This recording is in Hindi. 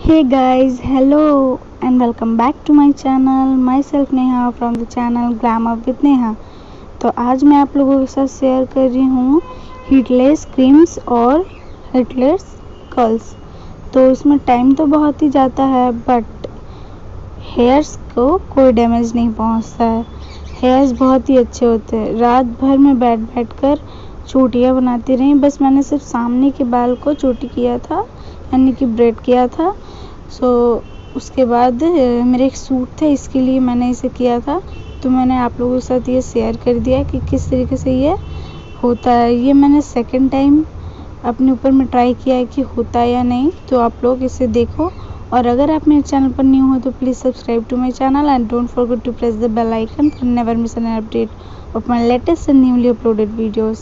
Hey guys, hello and welcome back to my channel. Myself Neha from the channel Glamour with Neha. तो आज मैं आप लोगों के साथ शेयर कर रही हूँ हीटलेस क्रीम्स और हीटलेस कर्ल्स। तो इसमें टाइम तो बहुत ही जाता है बट हेयर्स को कोई डैमेज नहीं पहुँचता है। हेयर्स बहुत ही अच्छे होते हैं। रात भर में बैठ कर चोटियाँ बनाती रही, बस मैंने सिर्फ सामने के बाल को चोटी किया था, यानी कि ब्रेड किया था। उसके बाद मेरे एक सूट थे, इसके लिए मैंने इसे किया था। तो मैंने आप लोगों के साथ ये शेयर कर दिया कि किस तरीके से ये होता है। ये मैंने सेकंड टाइम अपने ऊपर में ट्राई किया है कि होता है या नहीं। तो आप लोग इसे देखो, और अगर आप मेरे चैनल पर न्यू हो तो please subscribe to my channel and don't forget to press the bell icon for never miss an update of my latest and newly uploaded videos.